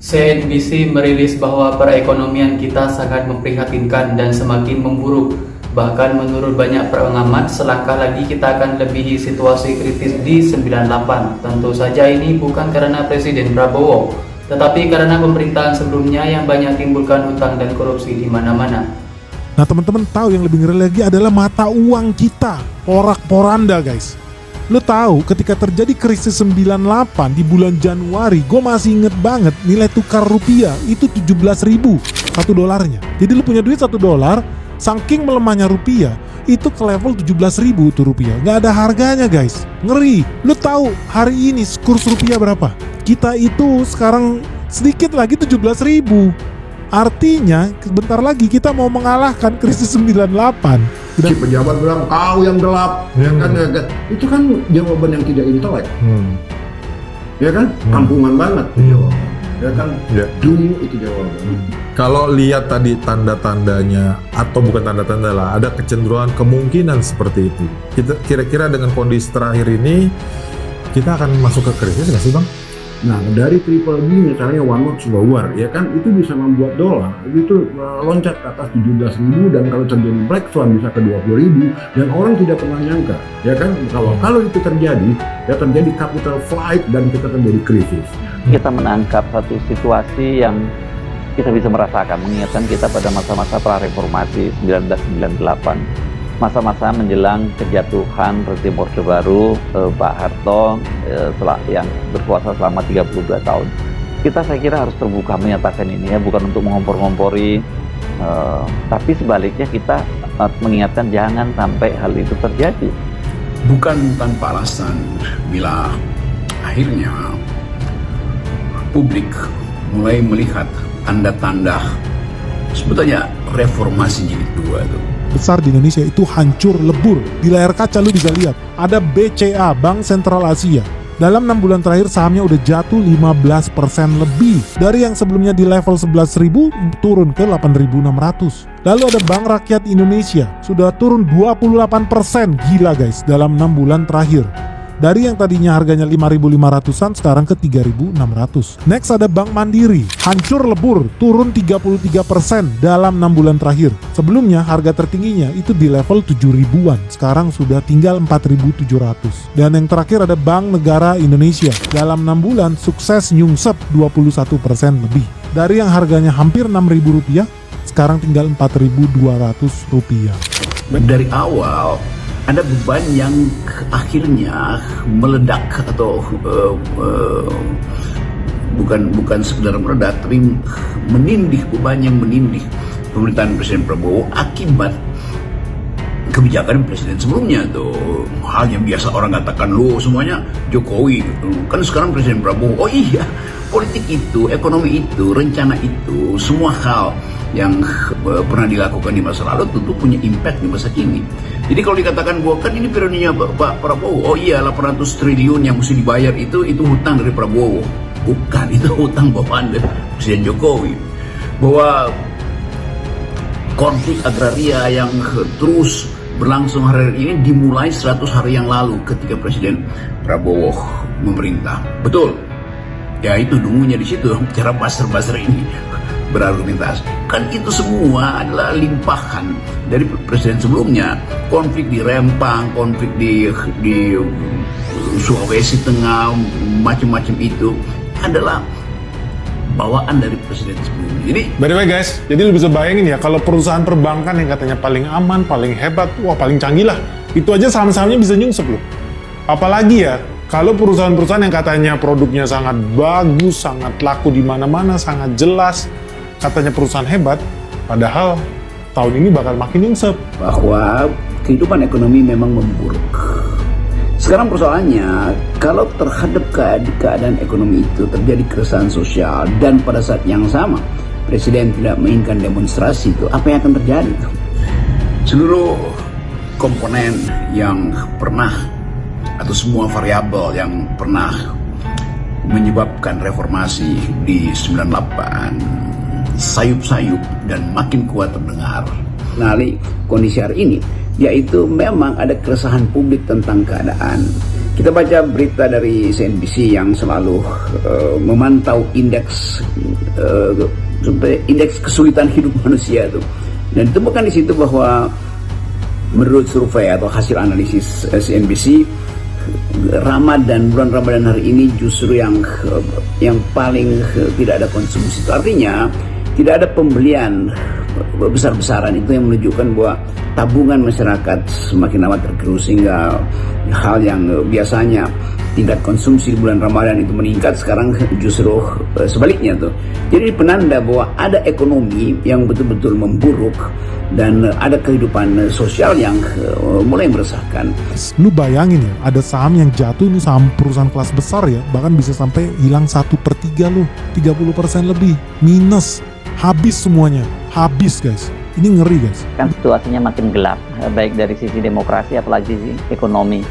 CNBC merilis bahwa perekonomian kita sangat memprihatinkan dan semakin memburuk. Bahkan menurut banyak pengamat, selangkah lagi kita akan lebihi situasi kritis di 98. Tentu saja ini bukan karena Presiden Prabowo, tetapi karena pemerintahan sebelumnya yang banyak timbulkan hutang dan korupsi di mana-mana. Nah teman-teman tahu yang lebih ngeri lagi adalah mata uang kita, porak-poranda guys. Lo tahu ketika terjadi krisis 98 di bulan Januari, gue masih inget banget nilai tukar rupiah itu 17.000 1 dolarnya. Jadi lo punya duit $1, saking melemahnya rupiah, itu ke level 17.000 tuh rupiah. Gak ada harganya guys, ngeri. Lo tahu hari ini kurs rupiah berapa? Kita itu sekarang sedikit lagi 17.000. Artinya sebentar lagi kita mau mengalahkan krisis 98. Si pejabat bilang kau yang gelap, ya kan? Itu kan jawaban yang tidak intelek, ya kan? Kampungan banget, ya kan? Dungu itu jawaban. Kalau lihat tadi tanda-tandanya, atau bukan tanda-tanda lah, ada kecenderungan kemungkinan seperti itu. Kita kira-kira dengan kondisi terakhir ini, kita akan masuk ke krisis nggak sih bang? Nah dari triple B misalnya one notch lower, ya kan, itu bisa membuat dolar itu loncat ke atas 17.000, dan kalau terjadi black swan bisa ke 20.000, dan orang tidak pernah nyangka, ya kan, kalau itu terjadi, ya terjadi capital flight dan kita terjadi krisis. Kita menangkap satu situasi yang kita bisa merasakan, mengingatkan kita pada masa-masa pra-reformasi 1998. Masa-masa menjelang kejatuhan rezim Orde Baru Pak Harto yang berkuasa selama 32 tahun. Kita saya kira harus terbuka menyatakan ini ya, bukan untuk mengompor-ngompori, tapi sebaliknya kita mengingatkan jangan sampai hal itu terjadi. Bukan tanpa alasan bila akhirnya publik mulai melihat tanda-tanda sebetulnya reformasi jilid 2 itu. Besar di Indonesia itu hancur lebur. Di layar kaca lu bisa lihat ada BCA, Bank Sentral Asia. Dalam 6 bulan terakhir sahamnya udah jatuh 15% lebih. Dari yang sebelumnya di level 11.000 turun ke 8.600. Lalu ada Bank Rakyat Indonesia, sudah turun 28%. Gila guys, dalam 6 bulan terakhir. Dari yang tadinya harganya 5.500-an sekarang ke 3.600. Next ada Bank Mandiri, hancur lebur, turun 33% dalam 6 bulan terakhir. Sebelumnya harga tertingginya itu di level 7.000-an, sekarang sudah tinggal 4.700. Dan yang terakhir ada Bank Negara Indonesia, dalam 6 bulan sukses nyungsep 21% lebih. Dari yang harganya hampir Rp6.000, sekarang tinggal Rp4.200. Dari awal ada beban yang akhirnya meledak atau bukan sekedar meledak, tapi menindih, beban yang menindih pemerintahan Presiden Prabowo akibat kebijakan Presiden sebelumnya tuh. Hal yang biasa orang katakan, lo semuanya Jokowi gitu. Kan sekarang Presiden Prabowo, oh iya, politik itu, ekonomi itu, rencana itu, semua hal yang pernah dilakukan di masa lalu tentu punya impact di masa kini. Jadi kalau dikatakan bahwa kan ini periodenya Pak Prabowo, oh iya 800 triliun yang mesti dibayar itu hutang dari Prabowo. Bukan, itu hutang bawaan dari Presiden Jokowi. Bahwa konflik agraria yang terus berlangsung hari ini dimulai 100 hari yang lalu ketika Presiden Prabowo memerintah. Betul. Ya itu dungunya di situ, cara buzzer-buzzer ini berargumentasi. Kan itu semua adalah limpahan dari presiden sebelumnya. Konflik di Rempang, konflik di Sulawesi Tengah, macam-macam itu adalah bawaan dari presiden sebelumnya. Jadi, by the way guys, jadi lu bisa bayangin ya, kalau perusahaan perbankan yang katanya paling aman, paling hebat, wah paling canggih lah, itu aja saham-sahamnya bisa nyungsep loh. Apalagi ya, kalau perusahaan-perusahaan yang katanya produknya sangat bagus, sangat laku di mana-mana, sangat jelas, katanya perusahaan hebat, padahal tahun ini bakal makin nyungsep. bahwa kehidupan ekonomi memang memburuk. Sekarang persoalannya, kalau terhadap keadaan ekonomi itu terjadi keresahan sosial dan pada saat yang sama Presiden tidak menginginkan demonstrasi, itu apa yang akan terjadi? Seluruh komponen yang pernah atau semua variabel yang pernah menyebabkan reformasi di 98 sayup-sayup dan makin kuat terdengar. Kondisi hari ini, yaitu memang ada keresahan publik tentang keadaan Kita baca berita dari CNBC yang selalu memantau indeks kesulitan hidup manusia itu, dan ditemukan di situ bahwa menurut survei atau hasil analisis CNBC, bulan Ramadan hari ini justru yang paling tidak ada konsumsi. Itu artinya tidak ada pembelian besar-besaran, itu yang menunjukkan bahwa tabungan masyarakat semakin lama tergerus, sehingga hal yang biasanya tingkat konsumsi di bulan Ramadan itu meningkat sekarang justru sebaliknya tuh. Jadi penanda bahwa ada ekonomi yang betul-betul memburuk dan ada kehidupan sosial yang mulai meresahkan. Lu bayangin ya, ada saham yang jatuh, ini saham perusahaan kelas besar ya, bahkan bisa sampai hilang 1/3 loh, 30% lebih, minus, habis semuanya, habis guys. Ini ngeri guys. Kan situasinya makin gelap, baik dari sisi demokrasi apalagi sisi ekonomi.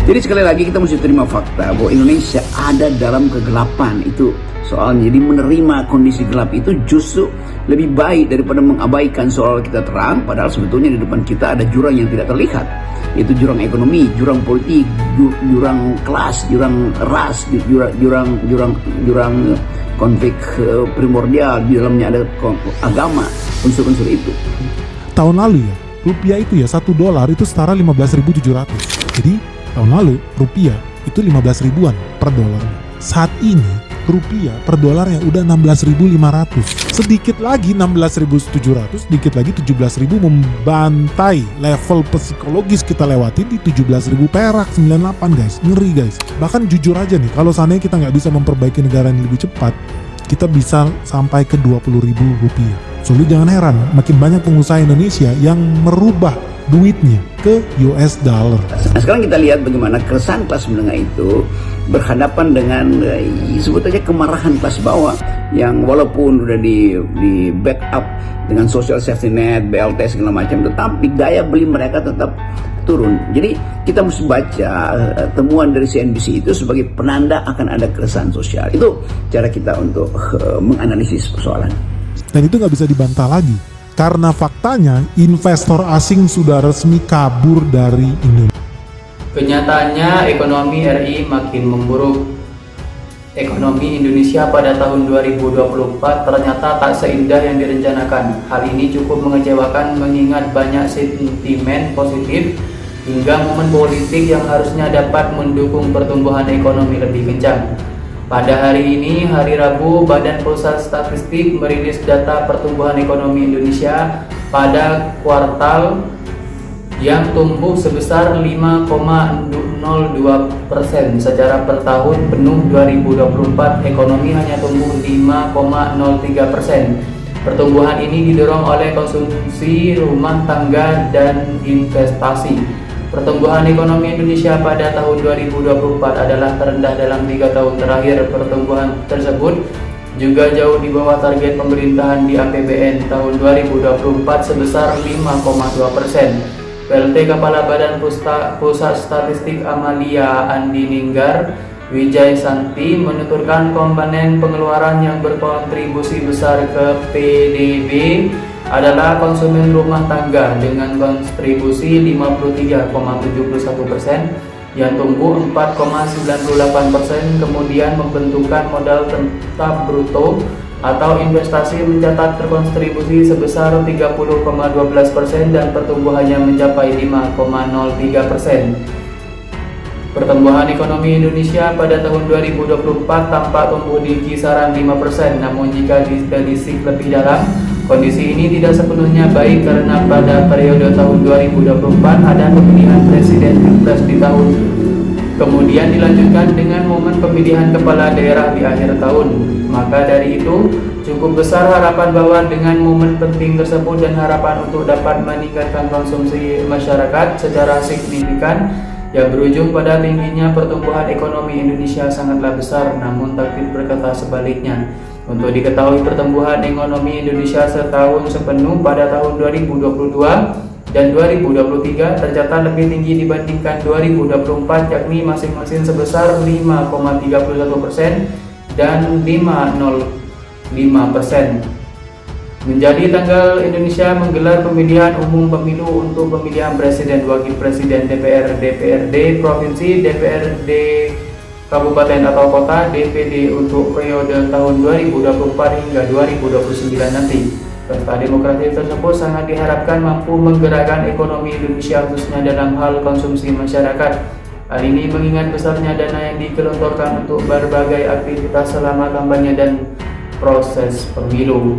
Jadi sekali lagi kita mesti terima fakta bahwa Indonesia ada dalam kegelapan itu soalnya. Jadi menerima kondisi gelap itu justru lebih baik daripada mengabaikan soal kita terang, padahal sebetulnya di depan kita ada jurang yang tidak terlihat. Itu jurang ekonomi, jurang politik, jurang kelas, jurang ras, jurang konflik primordial, di dalamnya ada agama, unsur-unsur itu. Tahun lalu ya, rupiah itu ya $1 itu setara 15.700. Jadi tahun lalu rupiah itu 15 ribuan per dolar. Saat ini rupiah per dolarnya udah 16.500. Sedikit lagi 16.700, sedikit lagi 17.000 membantai level psikologis kita lewati di 17.000 perak 98 guys. Ngeri guys. Bahkan jujur aja nih, kalau seandainya kita nggak bisa memperbaiki negara ini lebih cepat, kita bisa sampai ke 20.000 rupiah. So lu jangan heran, makin banyak pengusaha Indonesia yang merubah duitnya ke US dollar. Nah, sekarang kita lihat bagaimana keresahan kelas menengah itu berhadapan dengan sebut aja kemarahan kelas bawah yang walaupun udah di backup dengan social safety net, BLT segala macam, tetapi daya beli mereka tetap turun. Jadi kita mesti baca temuan dari CNBC itu sebagai penanda akan ada keresahan sosial. Itu cara kita untuk menganalisis persoalan. Dan itu nggak bisa dibantah lagi. Karena faktanya investor asing sudah resmi kabur dari Indonesia. Kenyataannya ekonomi RI makin memburuk. Ekonomi Indonesia pada tahun 2024 ternyata tak seindah yang direncanakan. Hal ini cukup mengecewakan mengingat banyak sentimen positif hingga momen politik yang harusnya dapat mendukung pertumbuhan ekonomi lebih kencang. Pada hari ini, hari Rabu, Badan Pusat Statistik merilis data pertumbuhan ekonomi Indonesia pada kuartal yang tumbuh sebesar 5,02%. Secara per tahun penuh 2024, ekonomi hanya tumbuh 5,03%. Pertumbuhan ini didorong oleh konsumsi rumah tangga dan investasi. Pertumbuhan ekonomi Indonesia pada tahun 2024 adalah terendah dalam 3 tahun terakhir. Pertumbuhan tersebut juga jauh di bawah target pemerintahan di APBN tahun 2024 sebesar 5,2%. PLT Kepala Badan Pusat Statistik Amalia Andininggar Wijay Santi menuturkan komponen pengeluaran yang berkontribusi besar ke PDB adalah konsumen rumah tangga dengan kontribusi 53,71% yang tumbuh 4,98%, kemudian pembentukan modal tetap bruto atau investasi mencatat berkontribusi sebesar 30,12% dan pertumbuhannya mencapai 5,03%. Pertumbuhan ekonomi Indonesia pada tahun 2024 tampak tumbuh di kisaran 5%, namun jika ditelisik lebih dalam, kondisi ini tidak sepenuhnya baik karena pada periode tahun 2024 ada pemilihan presiden pilpres di tahun, kemudian dilanjutkan dengan momen pemilihan kepala daerah di akhir tahun. Maka dari itu, cukup besar harapan bahwa dengan momen penting tersebut dan harapan untuk dapat meningkatkan konsumsi masyarakat secara signifikan yang berujung pada tingginya pertumbuhan ekonomi Indonesia sangatlah besar, namun takdir berkata sebaliknya. Untuk diketahui, pertumbuhan ekonomi Indonesia setahun sepenuh pada tahun 2022 dan 2023 tercatat lebih tinggi dibandingkan 2024, yakni masing-masing sebesar 5,31% dan 5,05%. Menjadi tanggal Indonesia menggelar pemilihan umum pemilu untuk pemilihan presiden, wakil presiden, DPR, DPRD provinsi, DPRD kabupaten atau kota, DPD untuk periode tahun 2024 hingga 2029 nanti. Pesta demokrasi tersebut sangat diharapkan mampu menggerakkan ekonomi Indonesia khususnya dalam hal konsumsi masyarakat. Hal ini mengingat besarnya dana yang digelontorkan untuk berbagai aktivitas selama kampanye dan proses pemilu.